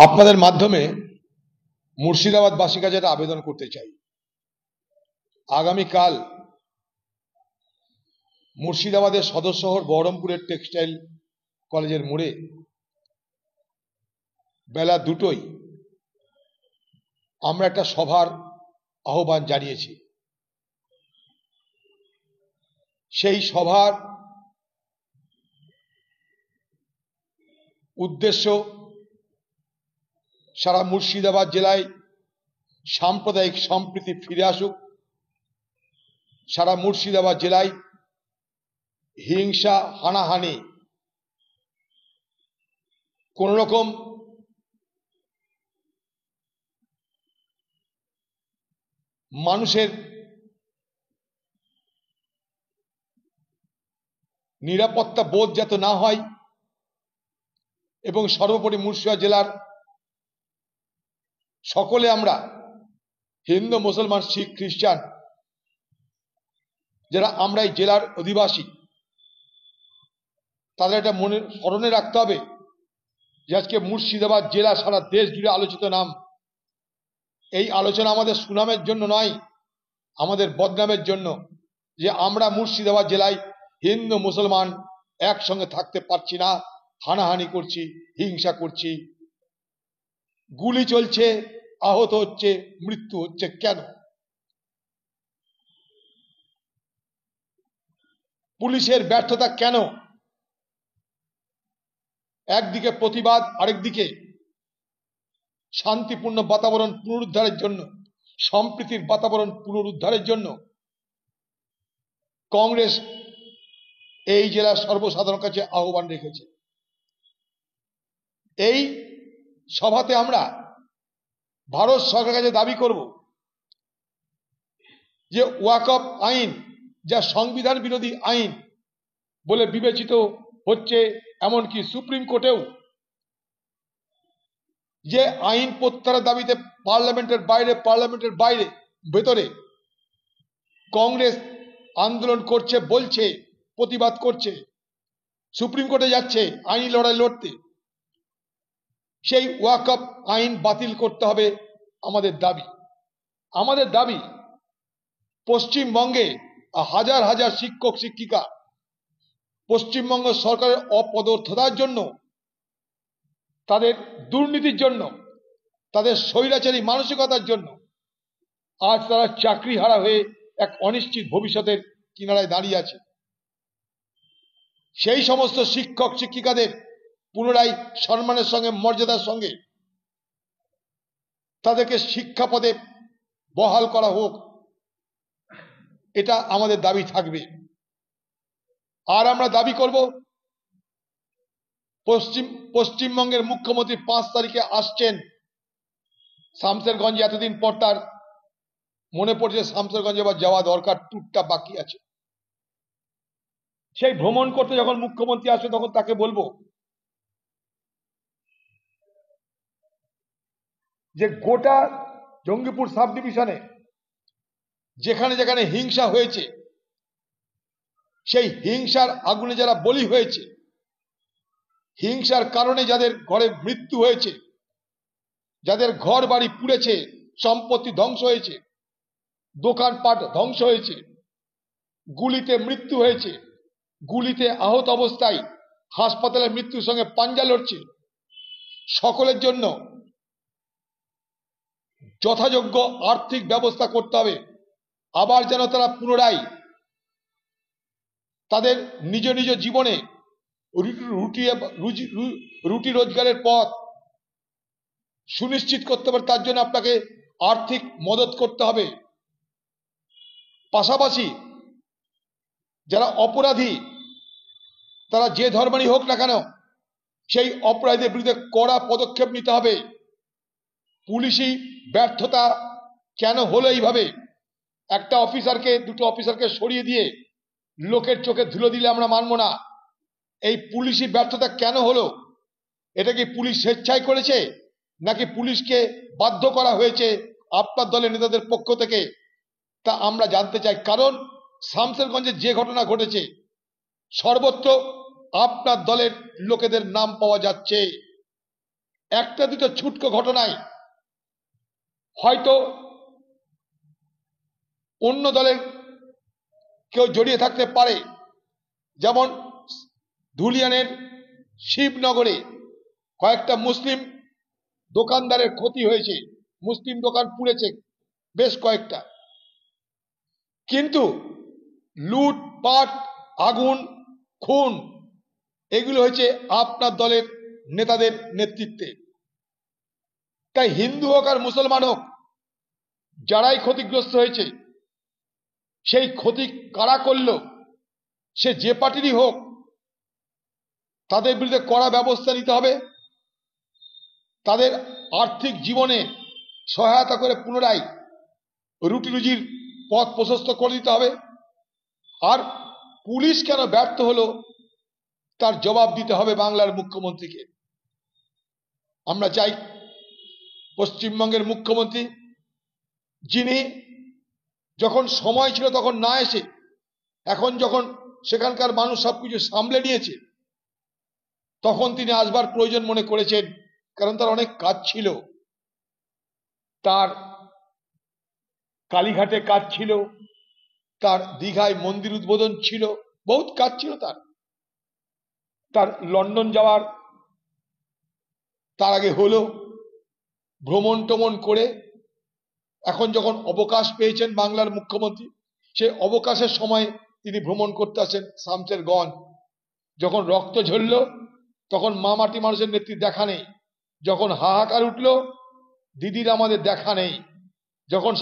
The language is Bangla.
আপনাদের মাধ্যমে মুর্শিদাবাদবাসীর কাছে একটা আবেদন করতে চাই। আগামীকাল মুর্শিদাবাদের সদর শহর বহরমপুরের টেক্সটাইল কলেজের মোড়ে বেলা 2টোয় আমরা একটা সভার আহ্বান জানিয়েছি। সেই সভার উদ্দেশ্য সারা মুর্শিদাবাদ জেলায় সাম্প্রদায়িক সম্প্রীতি ফিরে আসুক, সারা মুর্শিদাবাদ জেলায় হিংসা হানাহানি কোন রকম মানুষের নিরাপত্তা বোধ যাতে না হয় এবং সর্বোপরি মুর্শিদাবাদ জেলার সকলে আমরা হিন্দু মুসলমান শিখ খ্রিস্টান যারা আমরা এই জেলার অধিবাসী তাদের এটা মনে স্মরণে রাখতে হবে যে আজকে মুর্শিদাবাদ জেলা সারা দেশ জুড়ে আলোচিত নাম। এই আলোচনা আমাদের সুনামের জন্য নয়, আমাদের বদনামের জন্য, যে আমরা মুর্শিদাবাদ জেলায় হিন্দু মুসলমান একসঙ্গে থাকতে পারছি না, হানাহানি করছি, হিংসা করছি, গুলি চলছে, আহত হচ্ছে, মৃত্যু হচ্ছে। কেন? পুলিশের ব্যর্থতা কেন? একদিকে প্রতিবাদ, আরেকদিকে শান্তিপূর্ণ বাতাবরণ পুনরুদ্ধারের জন্য, সম্প্রীতির বাতাবরণ পুনরুদ্ধারের জন্য কংগ্রেস এই জেলার সর্বসাধারণ কাছে আহ্বান রেখেছে। এই সভাতে আমরা ভারত সরকারের কাছে দাবি করব যে ওয়াকফ আইন, যা সংবিধান বিরোধী আইন বলে বিবেচিত হচ্ছে, এমনকি সুপ্রিম কোর্টেও যে আইন প্রত্যাহারের দাবিতে পার্লামেন্টের বাইরে ভেতরে কংগ্রেস আন্দোলন করছে, বলছে, প্রতিবাদ করছে, সুপ্রিম কোর্টে যাচ্ছে আইনি লড়াই লড়তে। সেই ওয়াকফ আইন বাতিল করতে হবে আমাদের দাবি। আমাদের দাবি পশ্চিমবঙ্গে হাজার হাজার শিক্ষক শিক্ষিকা পশ্চিমবঙ্গ সরকারের অপদার্থতার জন্য, তাদের দুর্নীতির জন্য, তাদের স্বৈরাচারী মানসিকতার জন্য আজ তারা চাকরি হারা হয়ে এক অনিশ্চিত ভবিষ্যতের কিনারায় দাঁড়িয়ে আছে। সেই সমস্ত শিক্ষক শিক্ষিকাদের পুনরায় সম্মানের সঙ্গে, মর্যাদার সঙ্গে তাদেরকে শিক্ষা পদে বহাল করা হোক, এটা আমাদের দাবি থাকবে। আর আমরা দাবি করব পশ্চিমবঙ্গের মুখ্যমন্ত্রী 5 তারিখে আসছেন শামসেরগঞ্জে। এতদিন পর তার মনে পড়ছে শামসেরগঞ্জে আবার যাওয়া দরকার, ট্যুরটা বাকি আছে। সেই ভ্রমণ করতে যখন মুখ্যমন্ত্রী আসবে তখন তাকে বলবো যে গোটা জঙ্গিপুর সাব ডিভিশনে যেখানে যেখানে হিংসা হয়েছে, সেই হিংসার আগুনে যারা বলি হয়েছে, হিংসার কারণে যাদের ঘরে মৃত্যু হয়েছে, যাদের ঘর বাড়ি পুড়েছে, সম্পত্তি ধ্বংস হয়েছে, দোকানপাট ধ্বংস হয়েছে, গুলিতে মৃত্যু হয়েছে, গুলিতে আহত অবস্থায় হাসপাতালে মৃত্যুর সঙ্গে পাঞ্জা লড়ছে, সকলের জন্য যথাযোগ্য আর্থিক ব্যবস্থা করতে হবে। আবার যেন তারা পুনরায় তাদের নিজ নিজ জীবনে রুটি রোজগারের পথ সুনিশ্চিত করতে পারে, তার জন্য আপনাকে আর্থিক মদত করতে হবে। পাশাপাশি যারা অপরাধী, তারা যে ধর্মেরই হোক না কেন, সেই অপরাধীদের বিরুদ্ধে কড়া পদক্ষেপ নিতে হবে। পুলিশি ব্যর্থতা কেন হলো এইভাবে? একটা অফিসারকে, দুটো অফিসারকে সরিয়ে দিয়ে লোকের চোখে ধুলো দিলে আমরা মানব না। এই পুলিশি ব্যর্থতা কেন হলো? এটা কি পুলিশ স্বেচ্ছায় করেছে, নাকি পুলিশকে বাধ্য করা হয়েছে আপনার দলের নেতাদের পক্ষ থেকে? তা আমরা জানতে চাই। কারণ শামসেরগঞ্জে যে ঘটনা ঘটেছে, সর্বত্র আপনার দলের লোকেদের নাম পাওয়া যাচ্ছে। একটা দুটো ছুটকো ঘটনায় হয়তো অন্য দলের কেউ জড়িয়ে থাকতে পারে। যেমন ধুলিয়ানের শিবনগরে কয়েকটা মুসলিম দোকানদারের ক্ষতি হয়েছে, মুসলিম দোকান পুড়েছে বেশ কয়েকটা, কিন্তু লুটপাট, আগুন, খুন এগুলো হয়েছে আপনার দলের নেতাদের নেতৃত্বে। তাই হিন্দু হোক আর মুসলমান হোক, যারাই ক্ষতিগ্রস্ত হয়েছে সেই ক্ষতি কারা করল, সে যে পার্টিরই হোক, তাদের বিরুদ্ধে কড়া ব্যবস্থা নিতে হবে। তাদের আর্থিক জীবনে সহায়তা করে পুনরায় রুটি রুজির পথ প্রশস্ত করে দিতে হবে। আর পুলিশ কেন ব্যর্থ হলো তার জবাব দিতে হবে বাংলার মুখ্যমন্ত্রীকে। আমরা চাই পশ্চিমবঙ্গের মুখ্যমন্ত্রী, যিনি যখন সময় ছিল তখন না এসে এখন যখন সেখানকার মানুষ সবকিছু সামলে নিয়েছে, তখন তিনি আসবার প্রয়োজন মনে করেছেন। কারণ তার অনেক কাজ ছিল, তার কালীঘাটে কাজ ছিল, তার দীঘায় মন্দির উদ্বোধন ছিল, বহুত কাজ ছিল তার লন্ডন যাওয়ার তার আগে হলো, ভ্রমণ টমন করে এখন যখন অবকাশ পেয়েছেন বাংলার মুখ্যমন্ত্রী, সে অবকাশের সময় তিনি ভ্রমণ করতে আসেন শামসেরগঞ্জ। যখন রক্ত ঝরল তখন মাটি মানুষের নেত্রীর দেখা নেই, যখন হাহাকার উঠল দিদির আমাদের দেখা নেই, যখন